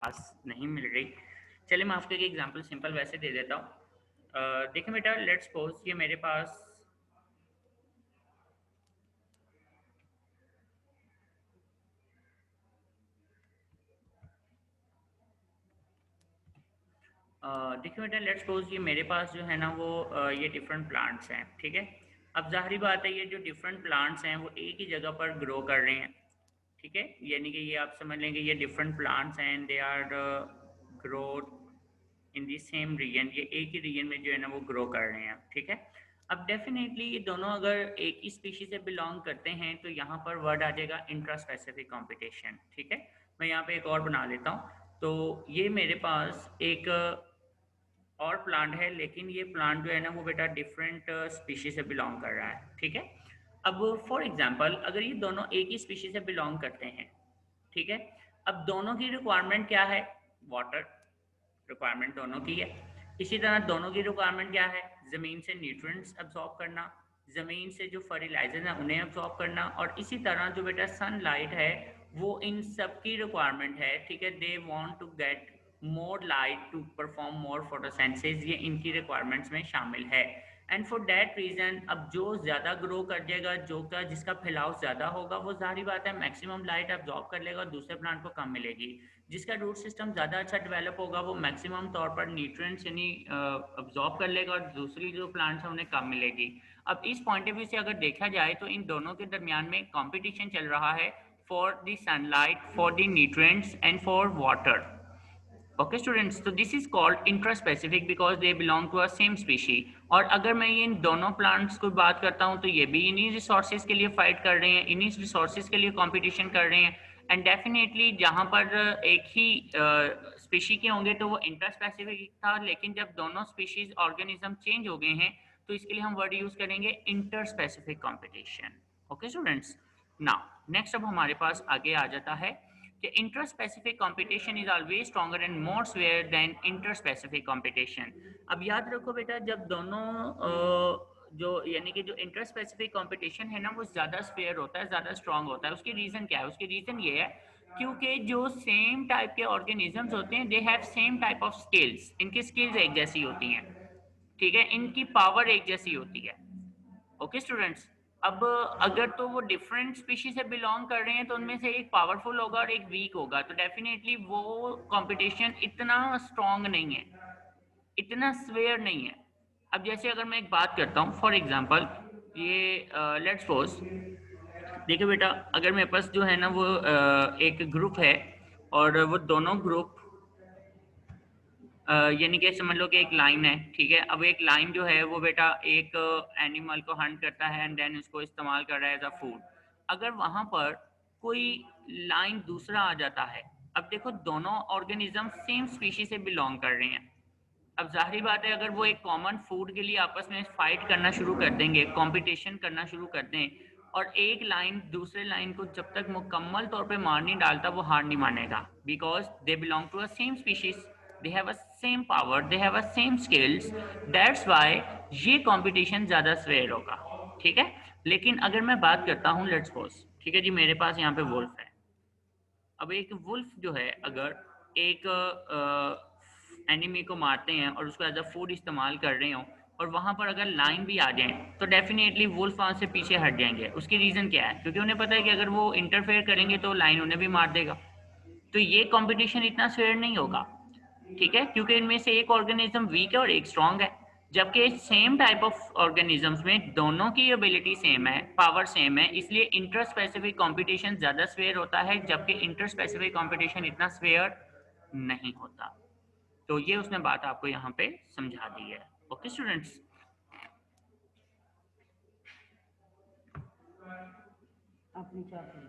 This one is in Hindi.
पास नहीं मिल रही। चलिए मैं आपको एक एग्जांपल सिंपल वैसे दे देता हूँ। देखिए बेटा, लेट्स सपोज ये मेरे पास देखिए बेटा, लेट्स सपोज ये मेरे पास जो है ना वो ये डिफरेंट प्लांट्स हैं, ठीक है। अब जाहिर बात है ये जो डिफरेंट प्लांट्स हैं वो एक ही जगह पर ग्रो कर रहे हैं, ठीक है। यानी कि ये आप समझ लेंगे ये डिफरेंट प्लांट्स हैं, they are growth in the same region, ये एक ही रीजन में जो है ना वो ग्रो कर रहे हैं, ठीक है। अब डेफिनेटली ये दोनों अगर एक ही स्पीशीज से बिलोंग करते हैं तो यहाँ पर वर्ड आ जाएगा इंट्रा स्पेसिफिक कॉम्पिटिशन, ठीक है। मैं यहाँ पे एक और बना लेता हूँ। तो ये मेरे पास एक और प्लांट है, लेकिन ये प्लांट जो है ना वो बेटा डिफरेंट स्पीशीज से बिलोंग कर रहा है, ठीक है। अब फॉर एग्जांपल अगर ये दोनों एक ही स्पीशीज से बिलोंग करते हैं, ठीक है। अब दोनों की रिक्वायरमेंट क्या है? वाटर रिक्वायरमेंट दोनों की है। इसी तरह दोनों की रिक्वायरमेंट क्या है? ज़मीन से न्यूट्रिएंट्स अब्सॉर्ब करना, ज़मीन से जो फर्टिलाइजर है उन्हें अब्सॉर्ब करना, और इसी तरह जो बेटा सनलाइट है वो इन सब की रिक्वायरमेंट है, ठीक है। They want to get more light to perform more photosynthesis, ये इनकी रिक्वायरमेंट्स में शामिल है। एंड फॉर दैट रीज़न अब जो ज़्यादा ग्रो कर जाएगा, जो का जिसका फैलाव ज़्यादा होगा, वो जाहिर बात है मैक्सिमम लाइट अब्जॉर्ब कर लेगा और दूसरे प्लांट को कम मिलेगी। जिसका रूट सिस्टम ज़्यादा अच्छा डेवलप होगा वो मैक्सिमम तौर पर न्यूट्रिएंट्स यानी अब्जॉर्ब कर लेगा और दूसरी जो प्लांट्स हैं उन्हें कम मिलेगी। अब इस पॉइंट ऑफ व्यू से अगर देखा जाए तो इन दोनों के दरमियान में कंपटीशन चल रहा है for the sunlight, for the nutrients and for water. Okay students, तो this is called intraspecific because they belong to a same species. और अगर मैं ये इन दोनों प्लांट्स को बात करता हूँ तो ये भी इन्हीं रिसोर्सेज के लिए फाइट कर रहे हैं, इन्हीं रिसोर्सेज के लिए कंपटीशन कर रहे हैं। एंड डेफिनेटली जहाँ पर एक ही स्पीशी के होंगे तो वो इंट्रास्पेसिफिक था, लेकिन जब दोनों स्पीशीज ऑर्गेनिज्म चेंज हो गए हैं तो इसके लिए हम वर्ड यूज करेंगे interspecific competition. Okay students, now next अब हमारे पास आगे आ जाता है कि interspecific competition is always stronger and more severe than interspecific competition. अब याद रखो बेटा, जब दोनों जो यानी कि जो इंटरस्पेसिफिक कंपटीशन है ना वो ज़्यादा स्वेयर होता है, ज़्यादा स्ट्रॉन्ग होता है। उसकी रीज़न क्या है? उसकी रीज़न ये है क्योंकि जो सेम टाइप के ऑर्गेनिजम्स होते हैं they have same type of skills, इनकी स्किल्स एक जैसी होती हैं, ठीक है। इनकी पावर एक जैसी होती है। ओके स्टूडेंट्स, अब अगर तो वो डिफरेंट स्पीशीज से बिलोंग कर रहे हैं तो उनमें से एक पावरफुल होगा और एक वीक होगा, तो डेफिनेटली वो कंपटीशन इतना स्ट्रॉन्ग नहीं है, इतना स्वेयर नहीं है। अब जैसे अगर मैं एक बात करता हूँ फॉर एग्जांपल, ये लेट्स सपोज देखिए बेटा, अगर मेरे पास जो है ना वो एक ग्रुप है और वो दोनों ग्रुप यानी कि समझ लो कि एक लाइन है, ठीक है। अब एक लाइन जो है वो बेटा एक एनिमल को हंट करता है एंड देन उसको इस्तेमाल कर रहा है एज अ फूड। अगर वहां पर कोई लाइन दूसरा आ जाता है, अब देखो दोनों ऑर्गेनिज्म सेम स्पीशी से बिलोंग कर रहे हैं। अब जाहिर बात है अगर वो एक कॉमन फूड के लिए आपस में फाइट करना शुरू कर देंगे, कंपटीशन करना शुरू कर दें, और एक लाइन दूसरे लाइन को जब तक मुकम्मल तौर पे मार नहीं डालता वो हार नहीं मानेगा, because they belong to a same species, they have a same power, they have a same skills. That's why ये कंपटीशन ज़्यादा स्वेयर होगा, ठीक है। लेकिन अगर मैं बात करता हूँ लेट्स सपोज, ठीक है जी, मेरे पास यहाँ पे वुल्फ है। अब एक वुल्फ जो है अगर एक एनिमी को मारते हैं और उसको एज अ फूड इस्तेमाल कर रहे हो और वहां पर अगर लाइन भी आ जाए तो डेफिनेटली वुल्फ वहां से पीछे हट जाएंगे। उसकी रीज़न क्या है? क्योंकि उन्हें पता है कि अगर वो इंटरफेयर करेंगे तो लाइन उन्हें भी मार देगा। तो ये कंपटीशन इतना फेयर नहीं होगा, ठीक है, क्योंकि इनमें से एक ऑर्गेनिज्म वीक है और एक स्ट्रांग है। जबकि सेम टाइप ऑफ ऑर्गेनिजम्स में दोनों की एबिलिटी सेम है, पावर सेम है, इसलिए इंटर स्पेसिफिक कंपटीशन ज्यादा स्वेयर होता है, जबकि इंटर स्पेसिफिक कंपटीशन इतना स्वेयर नहीं होता। तो ये उसने बात आपको यहाँ पे समझा दी है। ओके स्टूडेंट्स, अपनी चाबी